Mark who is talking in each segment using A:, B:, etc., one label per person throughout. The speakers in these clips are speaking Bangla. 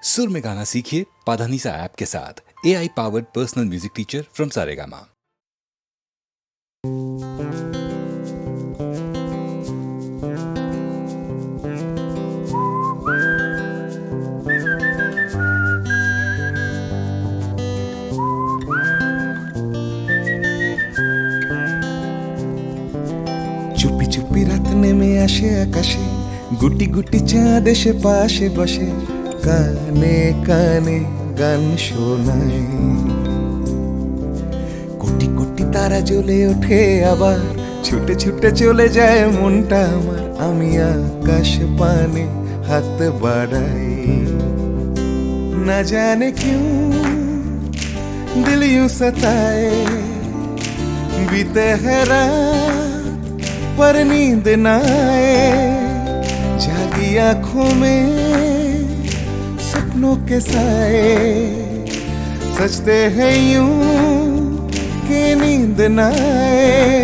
A: सुर में गाना सीखिए पाधानीसा ऐप के साथ। AI powered personal music teacher from Saregama.
B: চুপি চুপি রাত নেমে আসে আকাশে, গুটি গুটি চাঁদ এসে পাশে বসে, কানে কানে গান শোনায়। কোটি কোটি তারা জ্বলে ওঠে আবার, ছুটে ছুটে চলে যায় মনটা আমার। আমি আকাশ পানে হাত বাড়াই, না জানে क्यों दिल यूं सताए। बीते है रात पर नींद न आए, जागी आंखों में सपनों के साए। सजते हैं यूं कि नींद न आए।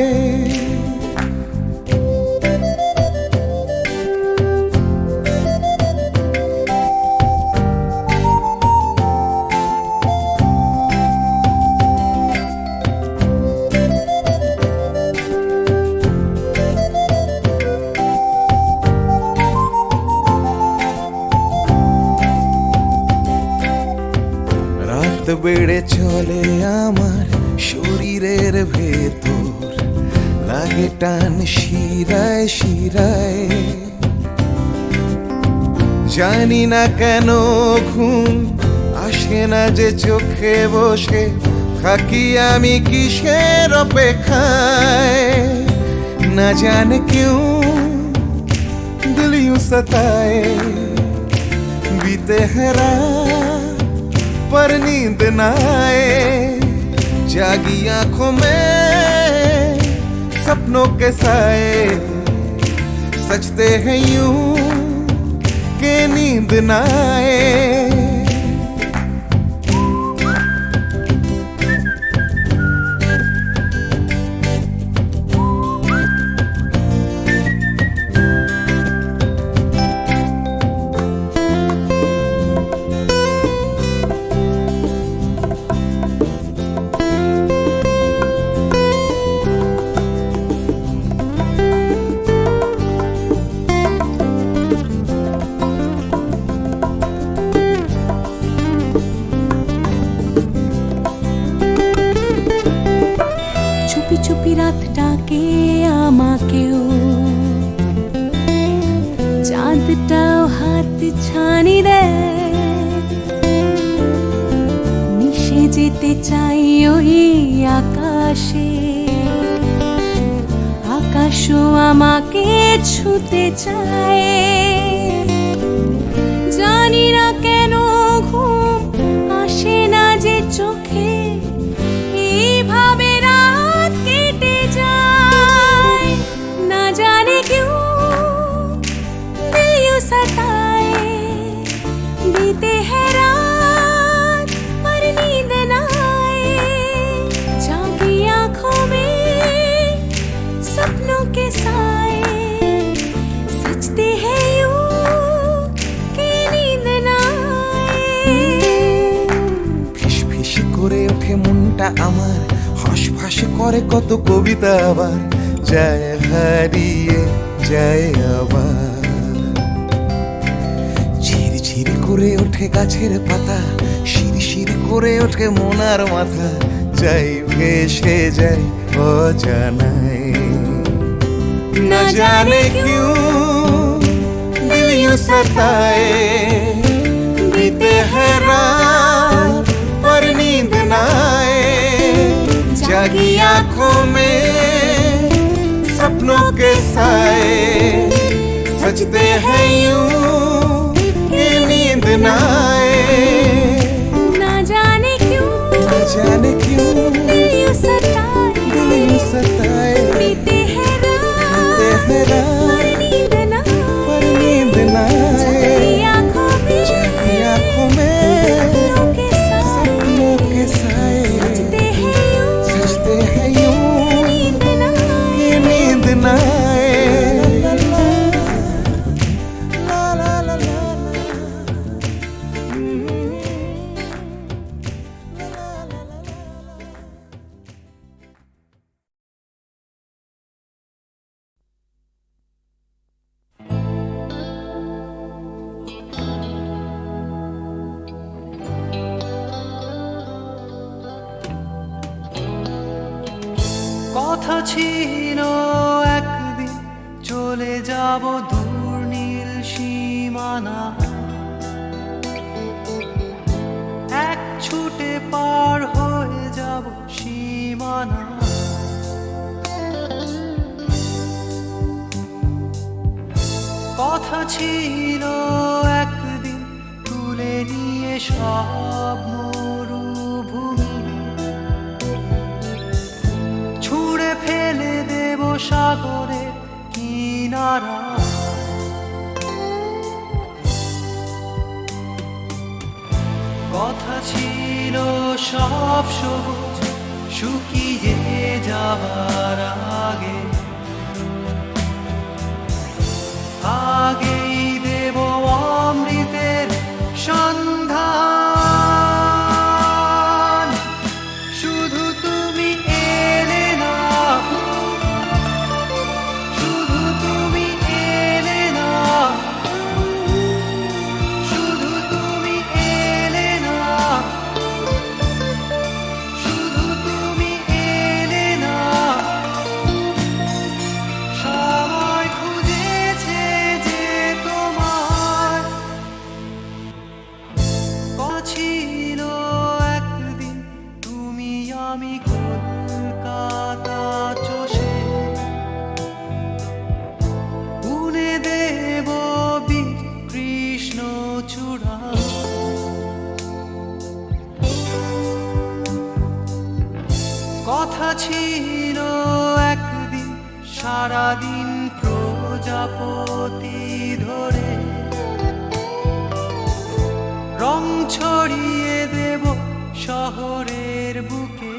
B: রাত বেড়ে চলে আমার শরীরের ভেতর, লাগে টান শিরায় শিরায়। জানি না কেন ঘুম আসে না যে চোখে বসে, থাকি আমি কিসের অপেক্ষায়। না জানে क्यों दिल यूं सताए। बीते है रात पर नींद न आए, जागी आंखों में सपनों के साए। सजते हैं यूं कि नींद न आए।
C: চুপি চুপি রাত ডাকে আমাকেও, চাঁদটাও হাত ছানি দেয়। মিশে যেতে চাই ওই আকাশে, আকাশও আমাকে ছুতে চায়। জানি না কেন ঘুম আসে না যে চোখে, এইভাবে রাত কেটে যায়। না জানে क्यों दिल यूं सताए। बीते है रात पर नींद न आए, जागी आंखों में सपनों के साए। सजते हैं यूं कि नींद न आए।
B: ফিস ফিস করে ওঠে মনটা আমার, হাঁস করে কত কবিতা আবার, যায় হারিয়ে যায় আবার। ঝিরঝির করে ওঠে গাছের পাতা, শিরশির করে ওঠে মনার মাথা, যাই ভেসে যায় অজানায়। না জানে क्यों दिल यूं सताए। बीते है रात पर नींद न आए, जागी आंखों में सपनों के साए। सजते हैं यूं कि नींद न आए।
C: ना जाने क्यों
B: दिल
C: यूं सताए।
B: सताए।
C: बीते है
B: बीते है रात पर नींद न आए, जागी आंखों में सपनों के साए। सजते हैं यूं कि नींद न आए। ला ला ला ला।
D: ছিল একদিন চলে যাব দূর নীল সীমানা, এক ছুটে পার হয়ে যাব সীমানা। কথা ছিল একদিন তুলে নিয়ে সব মরুভূমি, ছুঁড়ে ফেলে দেব সাগরের কিনারা। কথা ছিল সব সবুজ শুকিয়ে যাবার আগে, আগেই দেব অমৃতের সন্ধান। শুধু তুমি এলে না, শুধু তুমি এলে না, শুধু তুমি এলে না, শুধু তুমি এলে না। সময় খুঁজেছে যে তোমার ছিল একদিন তুমি আমি কলকাতা চষে বুনে দেব বীর কৃষ্ণ চূড়া। কথা ছিল একদিন সারাদিন প্রজাপতি ধরে রং ছড়িয়ে দেব শহরের বুকে।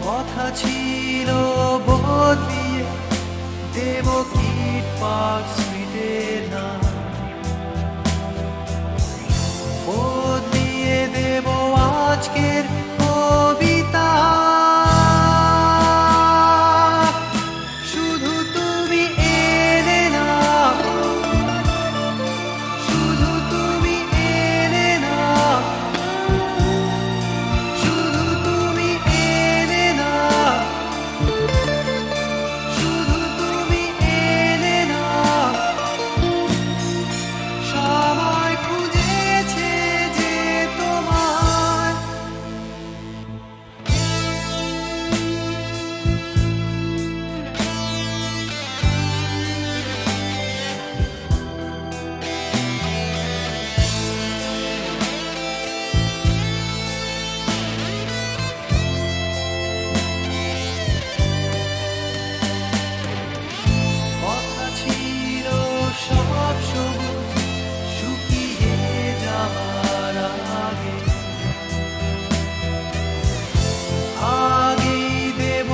D: কথা ছিল বদলিয়ে দেব কিট পার্ক স্ট্রিটের নাম, বদলিয়ে দেব আজকের কবিতা। শুধু তুমি এলে না, শুধু তুমি এলে না, শুধু তুমি এলে না, শুধু তুমি এলে না। সময় খুঁজেছে যে তোমার কথা ছিল সব সবুজ শুকিয়ে যাবার আগে, আগেই দেব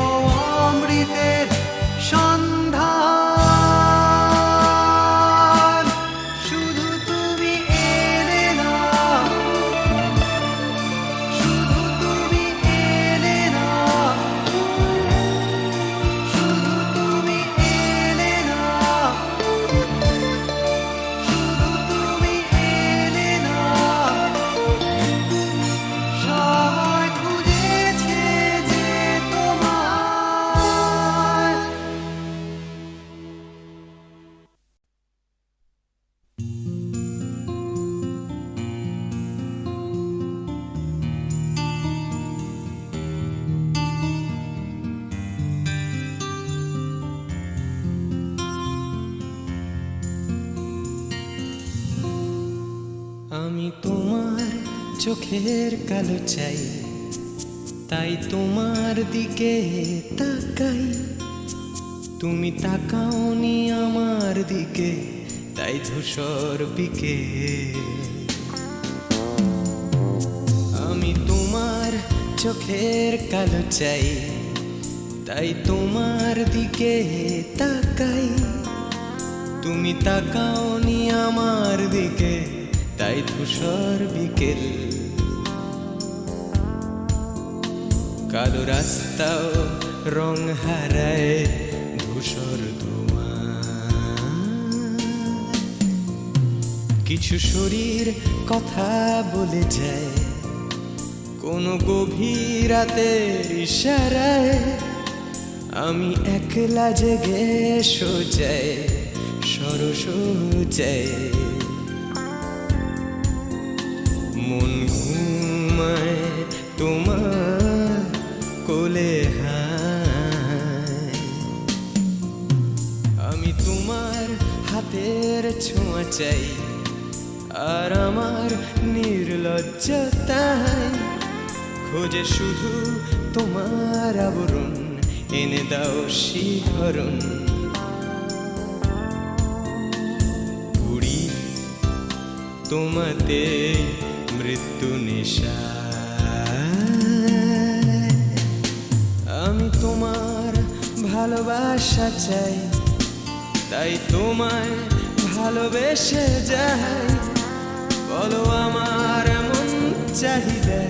D: অমৃতের সন্ধান। শুধু তুমি এলে না, শুধু তুমি এলে না, শুধু তুমি এলে না, শুধু তুমি এলে না। সময় খুঁজেছে যে তোমার
E: আমি তোমার চোখের কালো চাই, তাই তোমার দিকে তাকাই। তুমি তাকাওনি আমার দিকে, তাই ধূসর বিকে। আমি তোমার চোখের কালো চাই, তাই তোমার দিকে তাকাই। তুমি তাকাওনি আমার দিকে, তাই ধূসর বিকেল। কালো রাস্তাও রং হারায় ধূসর ধোঁয়া। কিছু শরীর কথা বলে যায়, কোনো গভীর রাতের ইশারায় আমি একলা জেগে সোজায় সরসোজায় মন ঘুমায় তোমার কোলে হায় আমি তোমার হাতের ছোঁয়া চাই আর আমার নির্লজ্জতায় খোঁজে শুধু তোমার আবরণ এনে দাও শিহরণ উড়ি তোমাতে মৃত্যু নেশা আমি তোমার ভালোবাসা চাই তাই তোমায় ভালোবেসে যাই বলো আমার মন চাহিদা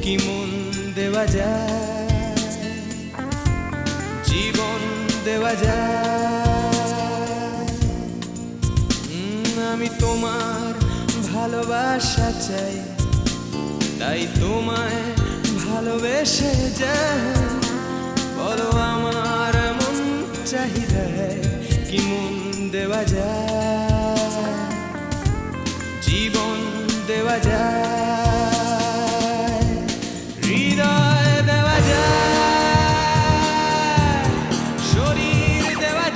E: কি মন দেওয়া যায় জীবন দেওয়া যায় আমি তোমার ভালোবাসা চাই তাই তোমায় ভালোবেসে যাই বলো আমার মন চাহিদা কি মন দেওয়া যায় জীবন দেওয়া যায় হৃদয় দেওয়া যায় শরীর দেওয়া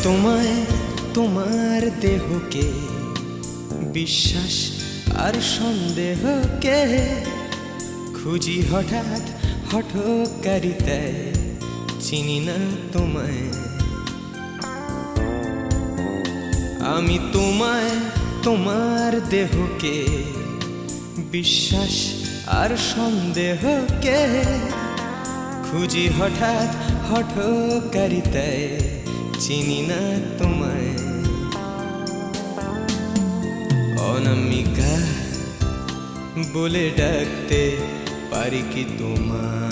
E: তোমায় তোমার দেহকে বিশ্বাস আর সন্দেহকে খুঁজি হঠাৎ হঠকারিতায় চিনি না তোমায় আমি তোমায় তোমার দেহকে বিশ্বাস আর সন্দেহকে খুঁজি হঠাৎ হঠকারিতায় চিনি না তোমায় অনামিকা বলে ডাকতে পারি কি তোমায়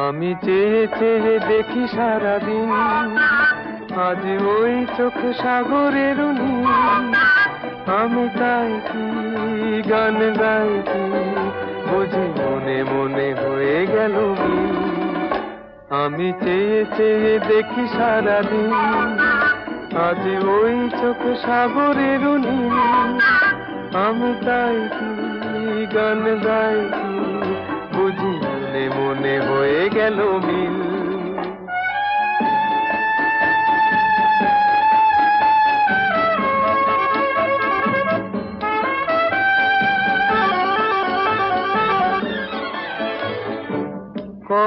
F: আমি চেয়ে চেয়ে দেখি সারাদিন আজ ওই চোখ সাগরের নীল আমি তাই কি গান গাই কি বুঝি মনে মনে হয়ে গেল মিল আমি চেয়ে চেয়ে দেখি সারাদিন আজ ওই চোখ সাগরের নীল আমি তাই কি গান গাই কি বুঝি মনে মনে হয়ে গেল মিল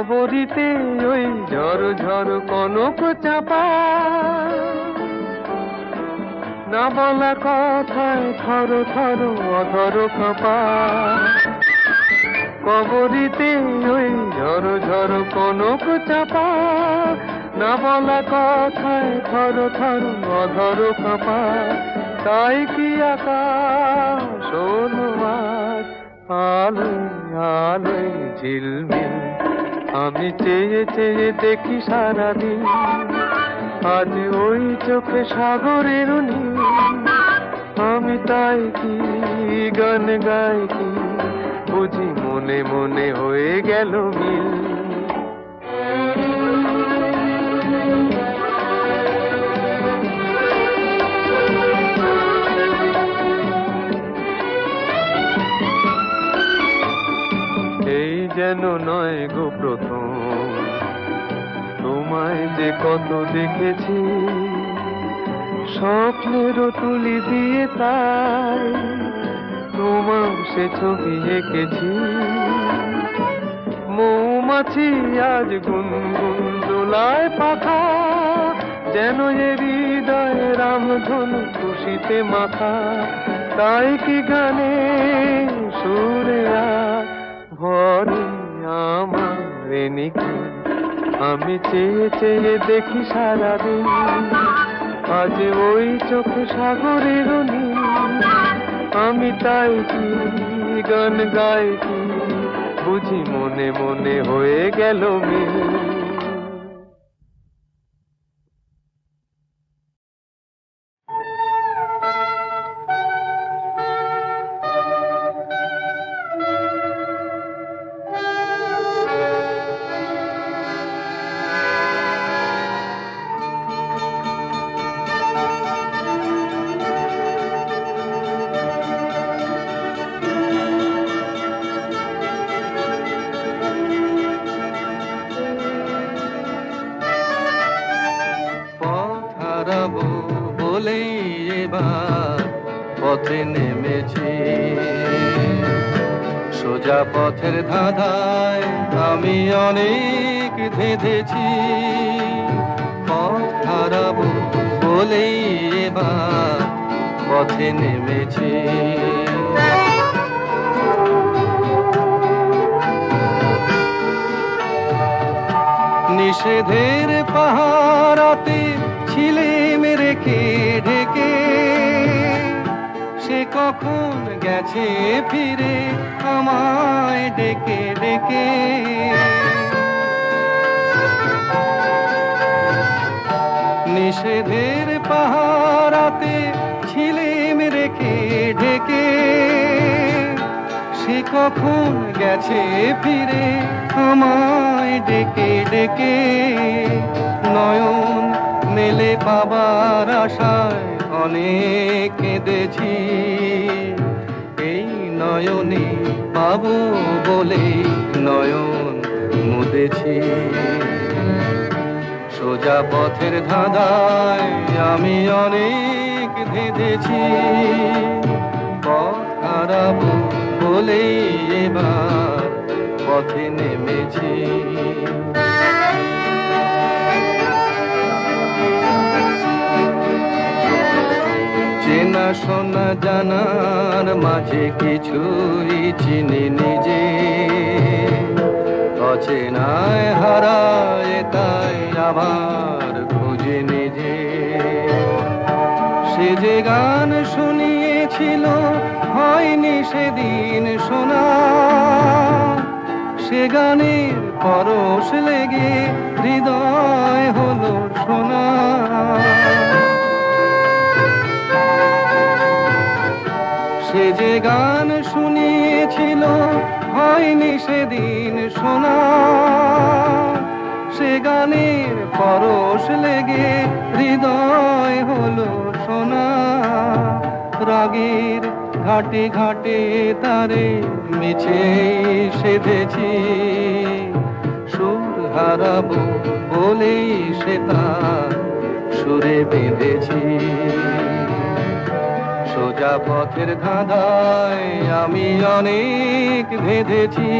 F: কবরিতে ওই ঝড় ঝড় কনক চাপা, না বলা কথায় থর থর অধর কাঁপা। কবরিতে ওই ঝড় ঝড় কনক চাপা, না বলা কথায় থর থর অধর কাঁপা। তাই কি আকাশ হলো আজ আলোয় আলোয় ঝিলমিল, আমি চেয়ে চেয়ে দেখি সারাদিন, আজ ওই চোখে সাগরের নীল। আমি তাই কি গান গাই কি, বুঝি মনে মনে হয়ে গেল মিল। এই যেন নয় গো প্রথম, তোমায় যে কত দেখেছি, স্বপ্নেরও তুলি দিয়ে তাই তোমার সে ছবি এঁকেছি। মৌমাছি আজ গুনগুন দোলায় পাখা, যেন এ হৃদয় রামধনু খুশিতে মাথা। তাই কি গানে সুরে আজ ভরে আমার নিকি, আমি চেয়ে চেয়ে দেখি সারাদিন, আজ ওই চোখে সাগরের নীল। আমি তাই কি গান গাই কি, বুঝি মনে মনে হয়ে গেল মিল।
E: হারাবো বলেই এবার পথে নেমেছি, সোজা পথের ধাঁধায় আমি অনেক ধেঁধেছি। পথ হারাবো বলেই এবার পথে নেমেছি। নিষেধের পাহারাতে ছিলেম রেখে ঢেকে, সে কখন গেছে ফিরে আমায় ডেকে ডেকে। নিষেধের পাহারাতে ছিলেম রেখে ঢেকে, সে কখন গেছে ফিরে আমায় ডেকে ডেকে। নয়ন মেলে পাবার আশায় অনেক কেঁদেছি, এই নয়নে পাবো বলে নয়ন মুদেছি। সোজা পথের ধাঁধায় আমি অনেক ধেঁধেছি, পথ হারাবো বলেই এবার পথে নেমেছি। চেনা শোনা জানার মাঝে কিছুই চিনি নিজে, অচেনায় হারায় তাই আবার খুঁজে নিজে। সে যে গান শুনিয়েছিল হয়নি সেদিন শোনা, সে গানের পরশ লেগে হৃদয় হলো সোনা। সে যে গান শুনিয়েছিল হয়নি সেদিন শোনা, সে গানের পরশ লেগে হৃদয় হলো সোনা। রাগের ঘাটে ঘাটে তারে মিছে সেধেছি, সুর হারাবো বলেই সে তার সুরে বেঁধেছি। সোজা পথের ধাঁধায় আমি অনেক ধেঁধেছি,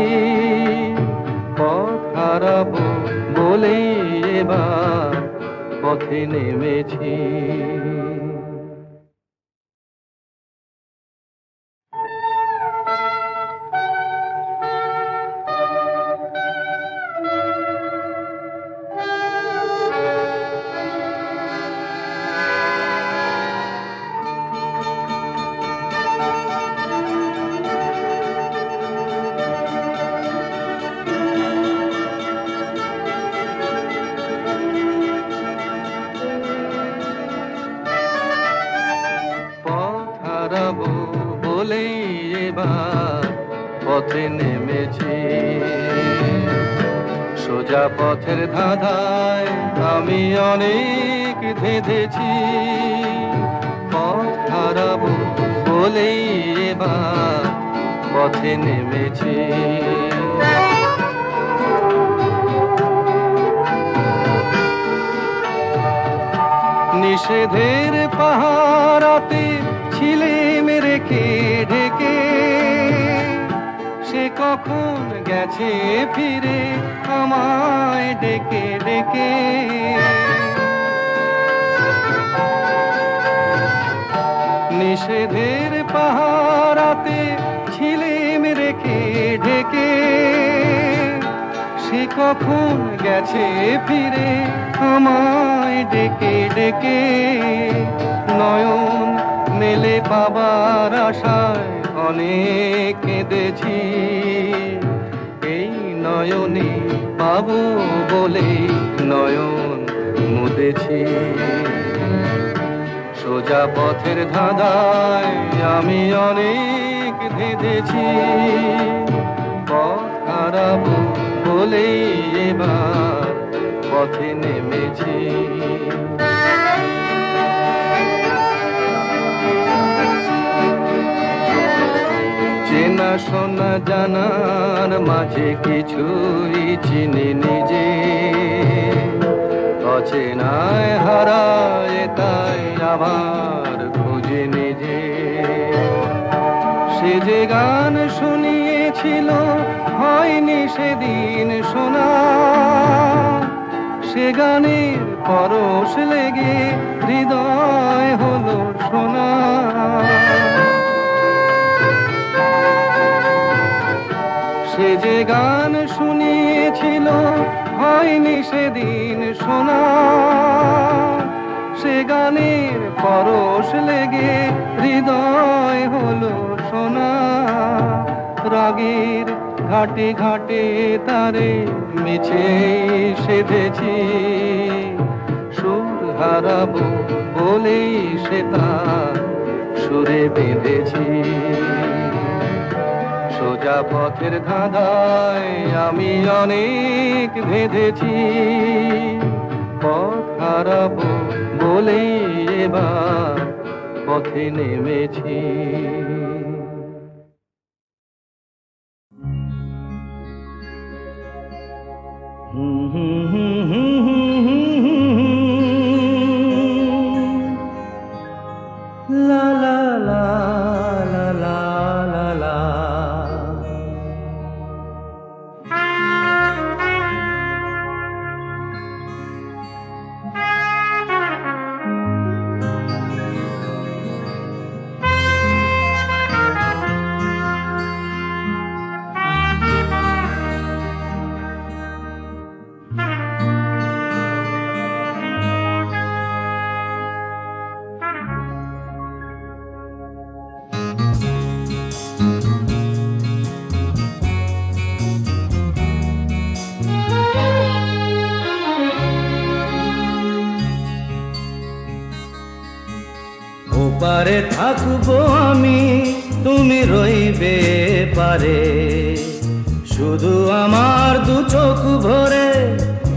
E: পথ হারাবো বলেই এবার পথে নেমেছি। হারাবো বলেই এবার পথে নেমেছি। সোজা পথের ধাঁধায় আমি অনেক ধেঁধেছি। পথ হারাবো বলেই এবার পথে নেমেছি। নিষেধের পাহারাতে ছিলেম রেখে ঢেকে, সে কখন গেছে ফিরে আমায় ডেকে ডেকে। নিষেধের পাহারাতে ছিলেম রেখে ঢেকে, সে কখন গেছে ফিরে আমায় ডেকে ডেকে। নয়ন মেলে পাবার আশায় অনেক কেঁদেছি, এই নয়নে পাবো বলে নয়ন মুদেছি। সোজা পথের ধাঁধায় আমি অনেক ধেঁধেছি। পথ হারাবো বলেই এবার পথে নেমেছি। চেনা শোনা জানার মাঝে কিছুই চিনি নিজে, অচেনায় হারায় তাই আবার খুঁজে নিজে। সে যে গান শুনিয়েছিল হয়নি সেদিন শোনা, সে গানের পরশ লেগে হৃদয় হলো সোনা। সে যে গান শুনিয়েছিল হয়নি সেদিন শোনা, সে গানের পরশ লেগে হৃদয় হলো সোনা। রাগের ঘাটে ঘাটে তারে মিছে সেধেছি, সুর হারাবো বলেই সে তার সুরে বেঁধেছি। সোজা পথের ধাঁধায় আমি অনেক ধেঁধেছি। পথ হারাবো বলেই এবার পথে নেমেছি। লা লা লা লা লা লা লা।
G: ওপারে থাকবো আমি, তুমি রইবে পারে, শুধু আমার দু চোখ ভরে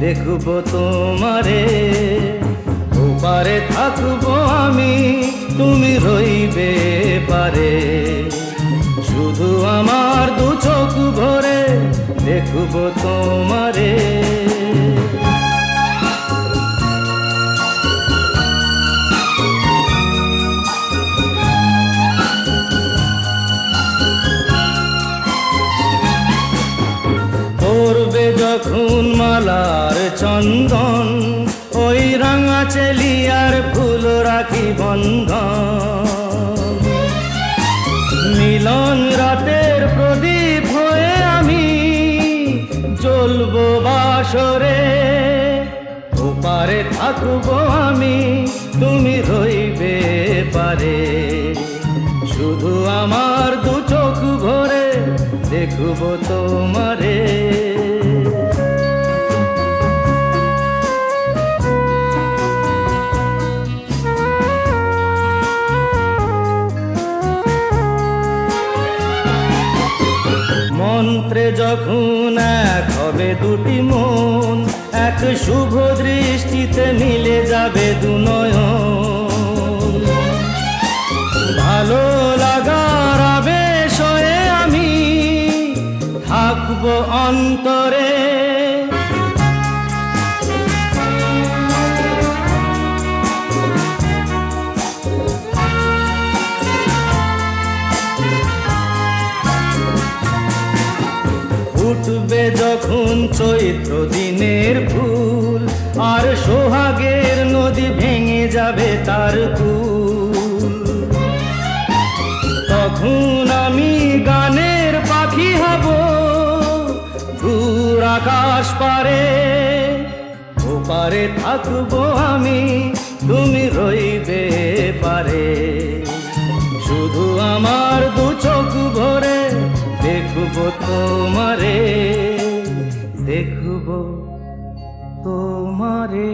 G: দেখবো তোমারে। ওপারে থাকবো আমি, তুমি রইবে পারে, শুধু আমার দু চোখ ভরে দেখবো তোমারে। যখন মালার চন্দন, ওই রাঙা চেলিয়ার ফুল রাখি বন্ধন। মিলন রাতের প্রদীপ হয়ে আমি জ্বলবো বাসরে, ওপারে থাকবো আমি, তুমি রইবে পারে। শুধু আমার দু চোখ ভরে দেখবো তোমারে। মন্ত্রে যখন এক হবে দুটি মন, এক শুভ দৃষ্টিতে মিলে যাবে দু নয়ন। ভালো লাগার আবেশ হয়ে আমি থাকবো অন্তরে। উঠবে যখন চৈত্র দিনের ফুল, আর সোহাগের নদী ভেঙে যাবে তার কুল। তখন আমি গানের পাখি হব দূর আকাশ পারে, ওপারে থাকবো আমি, তুমি রইবে পারে। শুধু আমার দু চোখ ভরে দেখবো তোমারে, দেখবো তোমারে।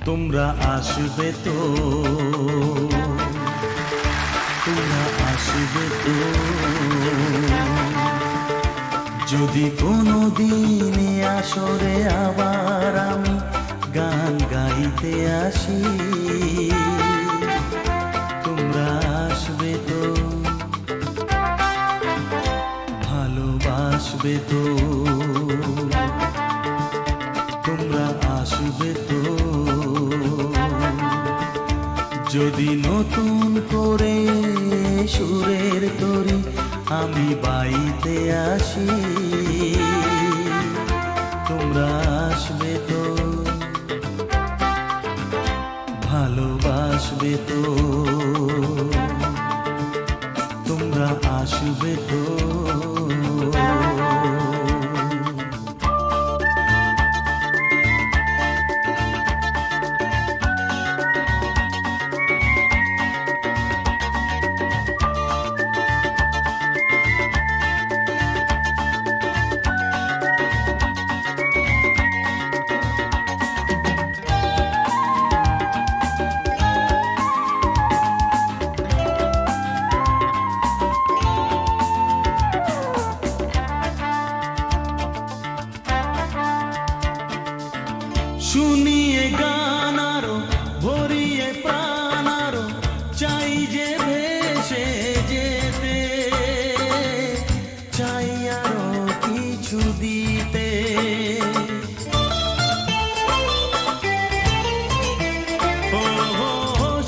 G: তোমরা আসবে তো, তোমরা আসবে তো, যদি কোনো দিনে আসরে আবার আমি গান গাইতে আসি। তোমরা আসবে তো, ভালোবাসবে তো, তোমরা আসবে তো, যদি নতুন করে সুরের তরি আমি বাইতে আসি। তোমরা আসবে তো, ভালোবাসবে তো, তোমরা আসবে তো। শুনিয়ে গান আরো ভরিয়ে প্রাণ আরো চাই যে ভেসে যেতে, চাই আরো কিছু দিতে।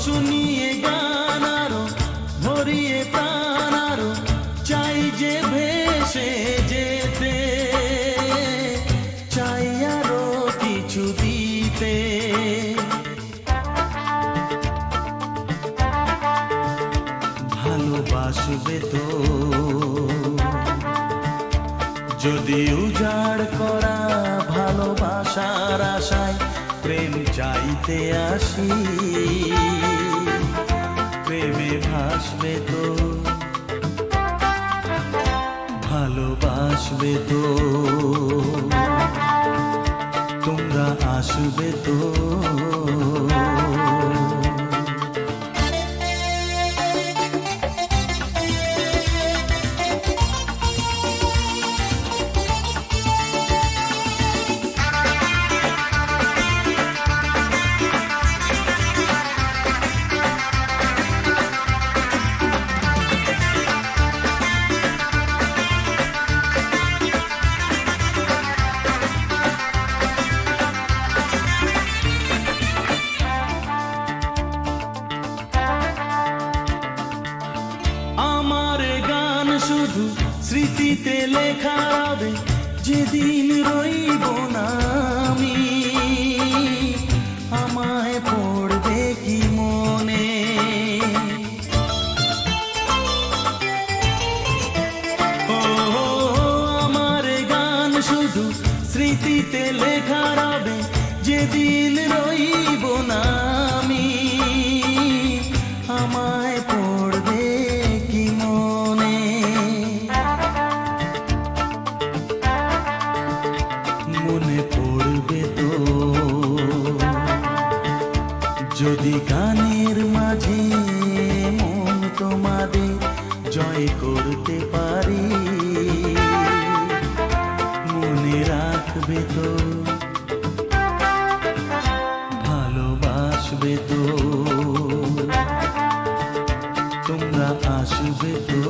G: শুনিয়ে গান আরো ভরিয়ে প্রাণ আরো চাই যে ভেসে যেতে, চাই আরো কিছু দিতে। ভালোবাসবে তো, যদি উজাড় করা ভালোবাসার আশায় প্রেম চাইতে আসি। প্রেমে ভাসবে তো, ভালোবাসবে তো, তোমরা আসবে তো।
H: শুধু স্মৃতিতে লেখা হবে, যেদিন রইব না আমি, আমায় পড়বে কি মনে। ও আমার গান শুধু স্মৃতিতে লেখা রবে, যেদিন রইব না আমি, আমায় পড়বে কি মনে। মনে পড়বে তো যদি গানের মাঝে মন তোমাদের জয় করতে পারি। মনে রাখবে তো, ভালোবাসবে তো, তোমরা আসবে তো,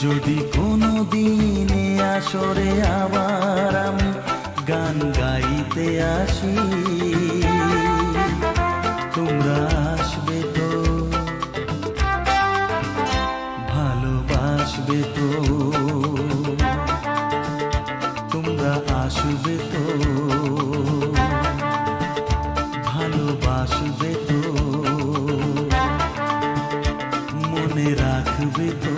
H: যদি কোনো দিনে আসরে আবার আমি গান গাইতে আসি। তোমরা আসবে তো, ভালোবাসবে তো, তোমরা আসবে তো, ভালোবাসবে তো, মনে রাখবে তো।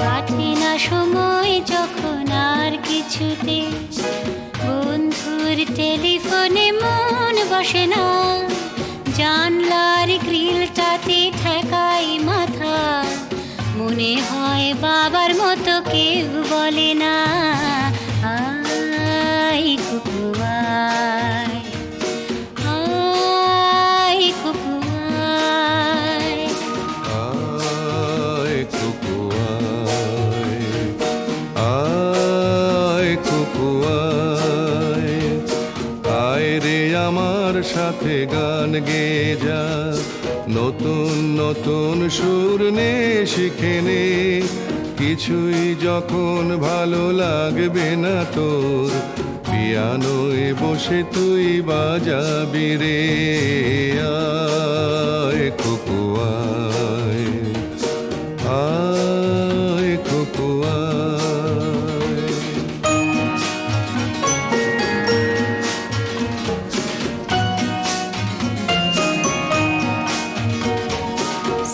C: কাটে না সময় যখন আর কিছুতে, বন্ধুর টেলিফোনে মন বসে না, জানলার গ্রিলটাতে ঠেকাই মাথা, মনে হয় বাবার মতো কেউ বলে না, আয় কুকু আয়, আয় কুকু আয়।
B: আয় কুকু আয়, আয় কুকু আয়, আয় রে আমার সাথে গান গেয়ে যা, নতুন নতুন সুর নে শিখে নে, কিছুই যখন ভালো লাগবে না তোর, পিয়ানোয় বসে তুই বাজাবি রে। আয় কুকু আয়, আয় কুকু আয়।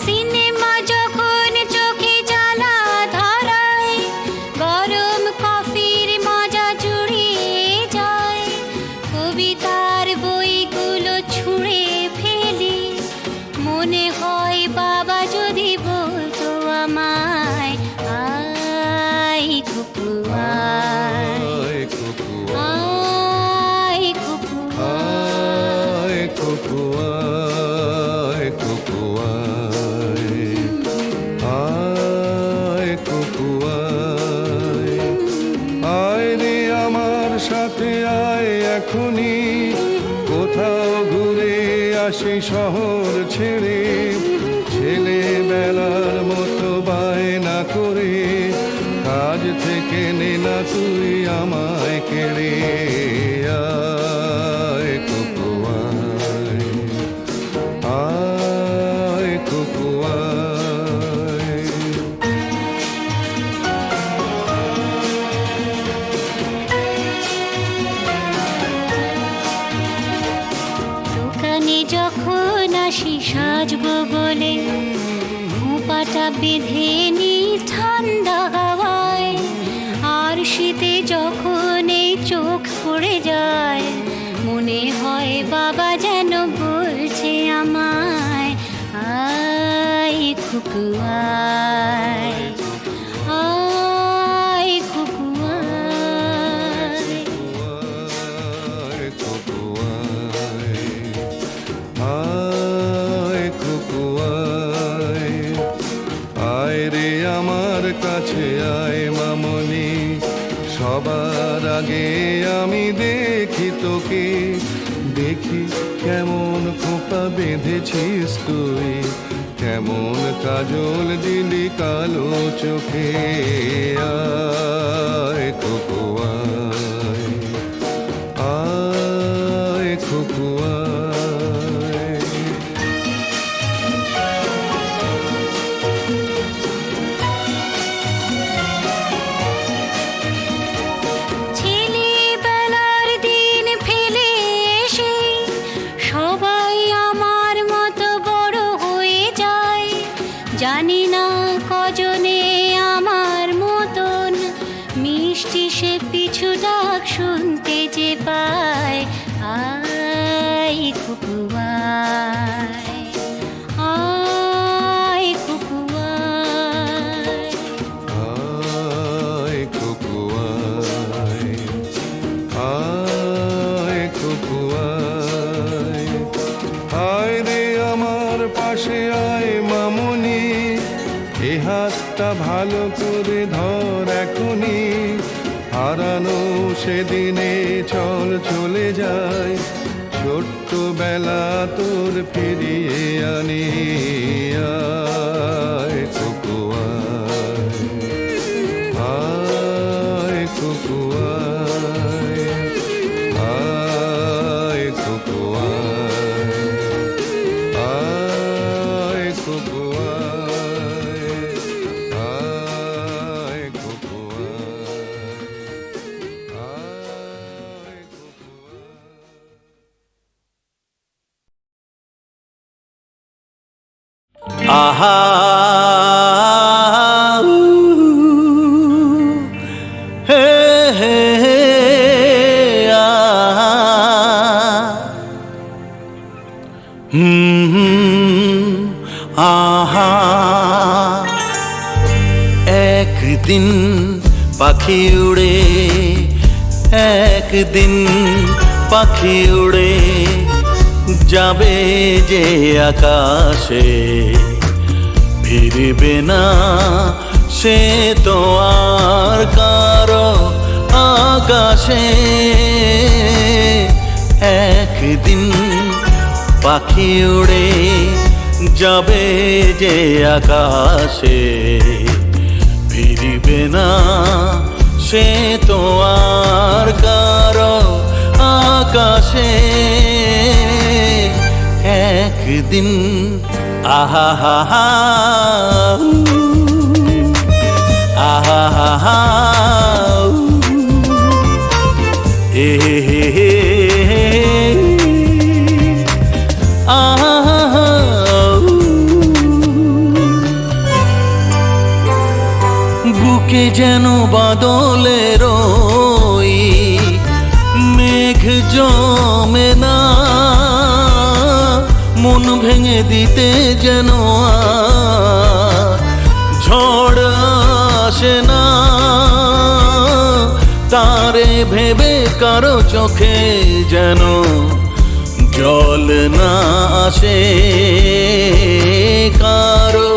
C: সিনেমা যখন চোখে জ্বালা ধরায়, গরম কফির মজা জুড়িয়ে যায়, কবিতার বইগুলো ছুঁড়ে ফেলি, মনে হয় বাবা যদি বলতো আমায়, আয় কুকু আয়,
B: আয় কুকু
C: আয় কুকু
B: আয়, কুকু আয়, কুকু আয়, আয় কুকু আয়, আয় রে আমার সাথে আয় এখনি, কোথাও ঘুরে আসি শহর ছেড়ে, ছেলেবেলার মতো বায়না করে, কাজ থেকে নে না তুই আমায় কেড়ে। আয় কুকু আয়, আয় কুকু আয়।
C: দোকানে যখন আসি সাজবো বলে, খোঁপাটা বেঁধে নি ঠান্ডা হাওয়ায়, আর শীতে যখন এই চোখ পড়ে যায়, মনে হয় বাবা যেন বলছে আমায়, আয় কুকু আয়, আয় কুকু আয়।
B: আয় কুকু আয়, আয় কুকু আয়, আয় রে তোকে দেখি কেমন খোপা বেঁধেছিস তুই, কেমন কাজল দিলি কালো চোখে। আয় খোকো আয়, আয় খোকো আয়।
C: ছেলেবেলার দিন ফেলে এসে সবাই আমার মতো বড় হয়ে যায়। জানি না কজনে আমার মতন মিষ্টি সে পিছু ডাক শুনতে যে পায়। আয় খুকু আয়, আয় খুকু আয়।
B: আয় খোকো আয়, আয় খোকো আয়। আয় রে আমার পাশে আয় মামুনি, এ হাতটা ভালো করে ধর এখনি। হারানো সেদিনে চল চলে যায়, ছোট্টবেলা তোর ফিরিয়ে আনি। আয় খোকো আয়, আয় খোকো আয়, আয় খোকো আয়, আয় খোকো আয়, আয় খোকো আয়, আয় খোকো আয়।
H: আহা হে হে হে আহা আহা। একদিন পাখি উড়ে, একদিন পাখি উড়ে যাবে যে আকাশে, ফিরবে না সে তো আর কারো আকাশে। একদিন পাখি উড়ে যাবে যে আকাশে, ফিরবে না সে তো আর কারো আকাশে। একদিন আহা হা হা, আহা হা হা, এ হে হে হে, আহা হা হা। বুকে যেন বাদলের ওই মেঘ জমে না, মন ভেঙে দিতে যেন আর ঝড় আসে না। তারে ভেবে কারো চোখে যেন জল না আসে, কারো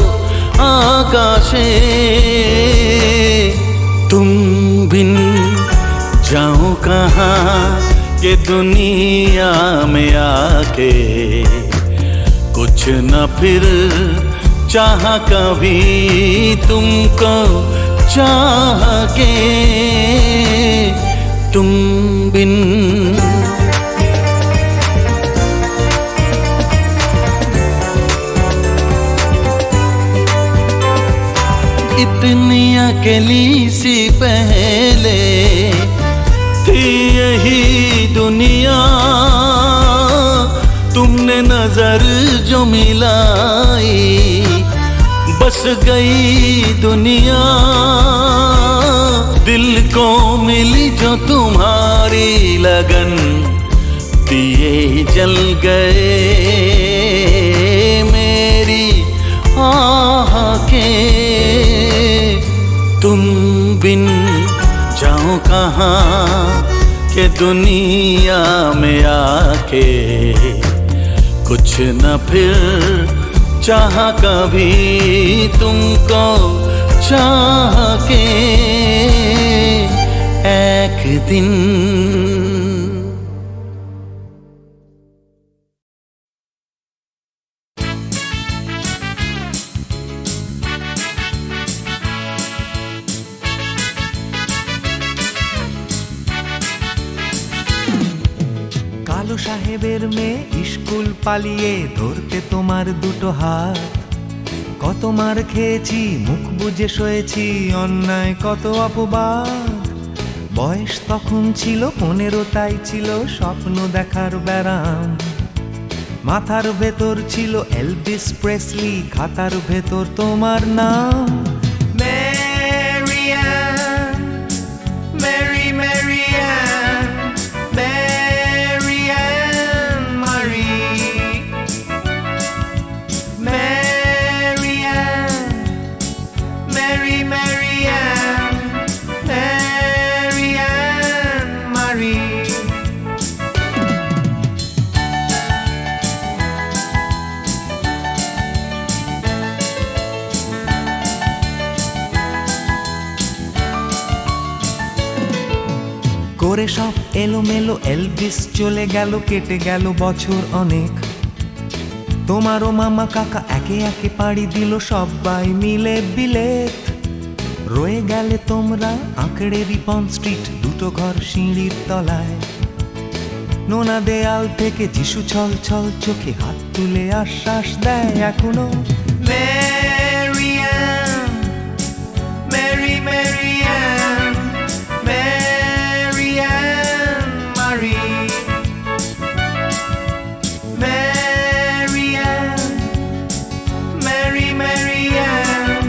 H: आकाशे तुम बिन जाऊं कहाँ ये दुनिया में आके कुछ न फिर चाह कभी तुमको चाह के तुम बिन इतनी अकेली सी पहले थी यही दुनिया तुमने नजर जो मिलाई बस गई दुनिया दिल को मिली जो तुम्हारी लगन दिए जल गए मेरी आह के तुम बिन जाओ कहाँ के दुनिया में आके कुछ न फिर चाह कभी तुमको चाह के एक दिन
B: কালু সাহেবের মেয়ে স্কুল পালিয়ে ধরতে তোমার দুটো হাত। কত মার খেয়েছি, মুখ বুজে সয়েছি, অন্যায় কত অপবাদ। বয়স তখন ছিল 15, তাই ছিল স্বপ্ন দেখার ব্যারাম। মাথার ভেতর ছিল এলভিস প্রেসলি, খাতার ভেতর তোমার নাম। ম্যারিয়ান, মেরি ম্যারিয়ান, ম্যারিয়ান মারি, ম্যারিয়ান, মেরি ম্যারিয়ান, ম্যারিয়ান মারি। করে সব এলোমেলো এলভিস চলে গেল, কেটে গেল বছর অনেক। তোমারও মামা কাকা একে একে পাড়ি দিল, সবাই মিলে বিলেত। রয়ে গেলে তোমরা আঁকড়ে রিপন স্ট্রিট, দুটো ঘর সিঁড়ির তলায়। নোনা দেয়াল থেকে যিশু ছল ছল চোখে হাত তুলে আশ্বাস দেয় এখনো। ম্যারিয়ান, মেরি ম্যারিয়ান, ম্যারিয়ান মারি, ম্যারিয়ান, মেরি ম্যারিয়ান,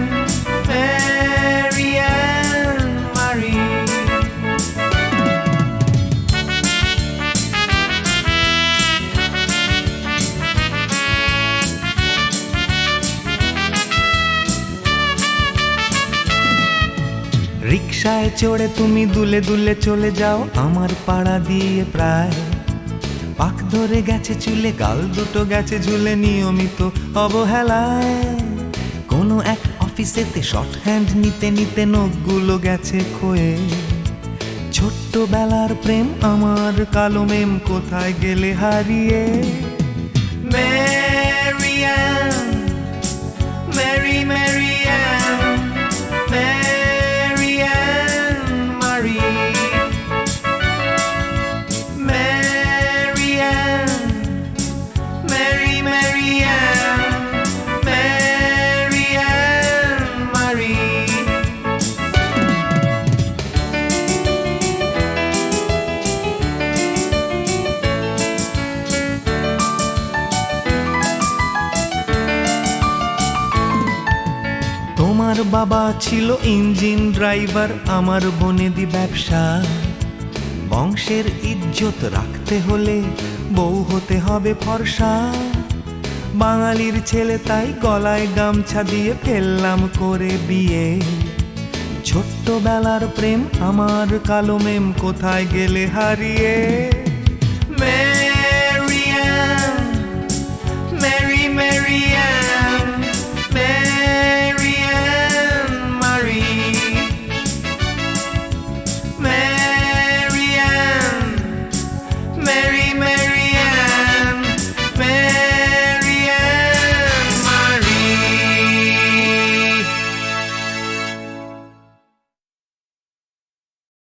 B: ম্যারিয়ান মারি। রিকশায় চড়ে তুমি দুলে দুলে চলে যাও আমার পাড়া দিয়ে প্রায়। পাক ধরে গেছে চুলে, গাল দুটো গেছে ঝুলে নিয়মিত অবহেলায়। কোনো এক অফিসেতে শর্ট হ্যান্ড নিতে নিতে নখগুলো গেছে ক্ষয়ে। ছোট্টবেলার প্রেম আমার কালো মেম কোথায় গেলে হারিয়ে। ম্যারিয়ান, মেরি ম্যারিয়ান, ম্যারিয়ান মারি, ম্যারিয়ান, মেরি ম্যারিয়ান, ম্যারিয়ান মারি। তোমার বাবা ছিল ইঞ্জিন ড্রাইভার, আমার বনেদি ব্যবসা। বংশের ইজ্জত রাখতে হলে বউ হতে হবে ফর্সা। বাঙালির ছেলে তাই গলায় গামছা দিয়ে ফেললাম করে বিয়ে। ছোট্টবেলার প্রেম আমার কালো মেম কোথায় গেলে হারিয়ে।